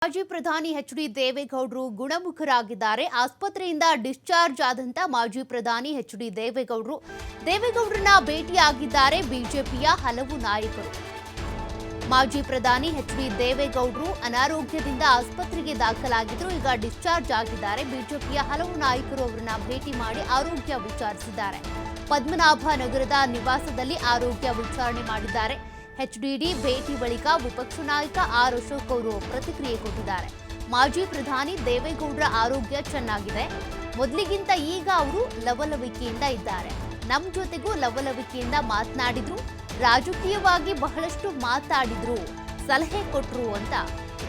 ಮಾಜಿ ಪ್ರಧಾನಿ ಎಚ್.ಡಿ. ದೇವೇಗೌಡರು ಗುಣಮುಖರಾಗಿದ್ದಾರೆ. ಆಸ್ಪತ್ರೆಯಿಂದ ಡಿಸ್ಚಾರ್ಜ್ ಆದಂತ ಮಾಜಿ ಪ್ರಧಾನಿ ಎಚ್.ಡಿ. ದೇವೇಗೌಡರನ್ನ ಭೇಟಿಯಾಗಿದ್ದಾರೆ ಬಿಜೆಪಿಯ ಹಲವು ನಾಯಕರು. ಮಾಜಿ ಪ್ರಧಾನಿ ಎಚ್.ಡಿ. ದೇವೇಗೌಡರು ಅನಾರೋಗ್ಯದಿಂದ ಆಸ್ಪತ್ರೆಗೆ ದಾಖಲಾಗಿದ್ರು. ಈಗ ಡಿಸ್ಚಾರ್ಜ್ ಆಗಿದ್ದಾರೆ. ಬಿಜೆಪಿಯ ಹಲವು ನಾಯಕರು ಅವರನ್ನ ಭೇಟಿ ಮಾಡಿ ಆರೋಗ್ಯ ವಿಚಾರಿಸಿದ್ದಾರೆ. ಪದ್ಮನಾಭ ನಗರದ ನಿವಾಸದಲ್ಲಿ ಆರೋಗ್ಯ ವಿಚಾರಣೆ ಮಾಡಿದ್ದಾರೆ. ಎಚ್ಡಿಡಿ ಭೇಟಿ ಬಳಿಕ ವಿಪಕ್ಷ ನಾಯಕ ಆರ್ ಅಶೋಕ್ ಅವರು ಪ್ರತಿಕ್ರಿಯೆ ಕೊಟ್ಟಿದ್ದಾರೆ. ಮಾಜಿ ಪ್ರಧಾನಿ ದೇವೇಗೌಡರ ಆರೋಗ್ಯ ಚೆನ್ನಾಗಿದೆ. ಮೊದಲಿಗಿಂತ ಈಗ ಅವರು ಲವಲವಿಕೆಯಿಂದ ಇದ್ದಾರೆ. ನಮ್ಮ ಜೊತೆಗೂ ಲವಲವಿಕೆಯಿಂದ ಮಾತನಾಡಿದ್ರು. ರಾಜಕೀಯವಾಗಿ ಬಹಳಷ್ಟು ಮಾತಾಡಿದ್ರು, ಸಲಹೆ ಕೊಟ್ರು ಅಂತ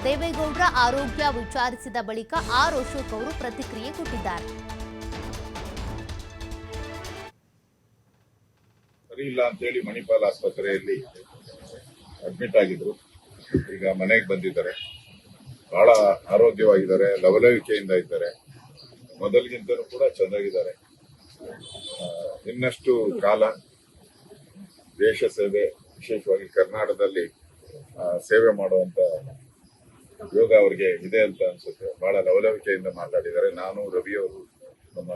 ದೇವೇಗೌಡರ ಆರೋಗ್ಯ ವಿಚಾರಿಸಿದ ಬಳಿಕ ಆರ್ ಅಶೋಕ್ ಅವರು ಪ್ರತಿಕ್ರಿಯೆ ಕೊಟ್ಟಿದ್ದಾರೆ. ಸರಿ ಇಲ್ಲ ಅಂತೇಳಿ ಮಣಿಪಾಲ್ ಆಸ್ಪತ್ರೆಯಲ್ಲಿ ಅಡ್ಮಿಟ್ ಆಗಿದ್ರು. ಈಗ ಮನೆಗೆ ಬಂದಿದ್ದಾರೆ. ಬಹಳ ಆರೋಗ್ಯವಾಗಿದ್ದಾರೆ, ಲವಲವಿಕೆಯಿಂದ ಇದ್ದಾರೆ. ಮೊದಲಿಗಿಂತಲೂ ಕೂಡ ಚೆನ್ನಾಗಿದ್ದಾರೆ. ಇನ್ನಷ್ಟು ಕಾಲ ದೇಶ ಸೇವೆ, ವಿಶೇಷವಾಗಿ ಕರ್ನಾಟಕದಲ್ಲಿ ಸೇವೆ ಮಾಡುವಂತ ಯೋಗ ಅವರಿಗೆ ಇದೆ ಅಂತ ಅನ್ಸುತ್ತೆ. ಬಹಳ ಲವಲವಿಕೆಯಿಂದ ಮಾತಾಡಿದ್ದಾರೆ. ನಾನು, ರವಿಯವರು, ನಮ್ಮ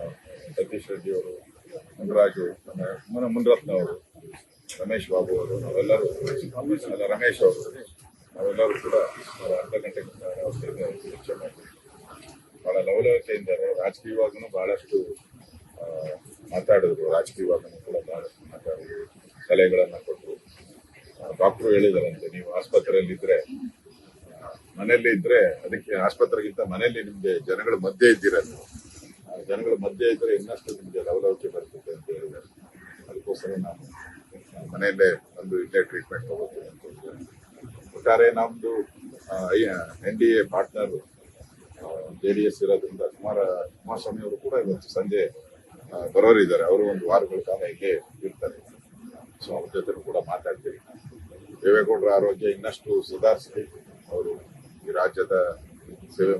ಸತೀಶ್ ರೆಡ್ಡಿ ಅವರು, ಮುನ್ರಾಜು, ನಮ್ಮ ಮುನ್ರತ್ನ ಅವರು, ರಮೇಶ್ ಬಾಬು ಅವರು, ನಾವೆಲ್ಲರೂ ರಮೇಶ್ ಅವರು, ನಾವೆಲ್ಲರೂ ಕೂಡ ಅರ್ಧ ಗಂಟೆ ಚರ್ಚೆ ಮಾಡಿದ್ವಿ. ಬಹಳ ಲವಲವಿಕೆಯಿಂದ ರಾಜಕೀಯವಾಗೂ ಬಹಳಷ್ಟು ಮಾತಾಡಿದ್ರು. ರಾಜಕೀಯವಾಗೂ ಕೂಡ ಬಹಳಷ್ಟು ಮಾತಾಡಿದ್ರು, ಸಲಹೆಗಳನ್ನ ಕೊಟ್ಟರು. ಡಾಕ್ಟ್ರು ಹೇಳಿದಾರಂತೆ, ನೀವು ಆಸ್ಪತ್ರೆಯಲ್ಲಿ ಇದ್ರೆ, ಮನೆಯಲ್ಲಿ ಇದ್ರೆ, ಅದಕ್ಕೆ ಆಸ್ಪತ್ರೆಗಿಂತ ಮನೆಯಲ್ಲಿ ನಿಮ್ಗೆ ಜನಗಳ ಮಧ್ಯೆ ಇದ್ದೀರಲ್ಲ, ಜನಗಳ ಮಧ್ಯೆ ಇದ್ರೆ ಇನ್ನಷ್ಟು ನಿಮ್ಗೆ ಲವಲವಿಕೆ ಬರ್ತದೆ ಅಂತ ಹೇಳಿದ್ದಾರೆ. ಅದಕ್ಕೋಸ್ಕರ ನಾನು ಮನೆಯಲ್ಲೇ ಒಂದು ಇಲ್ಲೇ ಟ್ರೀಟ್ಮೆಂಟ್ ತಗೋತೀನಿ ಅಂತ ಹೇಳಿದ್ದಾರೆ. ಒಟ್ಟಾರೆ ನಮ್ದು NDA ಪಾರ್ಟ್ನರ್ JDS ಇರೋದ್ರಿಂದ ಕುಮಾರಸ್ವಾಮಿ ಅವರು ಕೂಡ ಇವತ್ತು ಸಂಜೆ ಬರೋರಿದ್ದಾರೆ. ಅವರು ಒಂದು ವಾರಗಳ ಕಾಲ ಇಲ್ಲೇ ಇರ್ತಾರೆ. ಸೊ ಅವ್ರ ಜೊತೆ ಕೂಡ ಮಾತಾಡ್ತೀವಿ. ದೇವೇಗೌಡರ ಆರೋಗ್ಯ ಇನ್ನಷ್ಟು ಸುಧಾರಿಸಲಿ. ಅವರು ಈ ರಾಜ್ಯದ ಸೇವೆ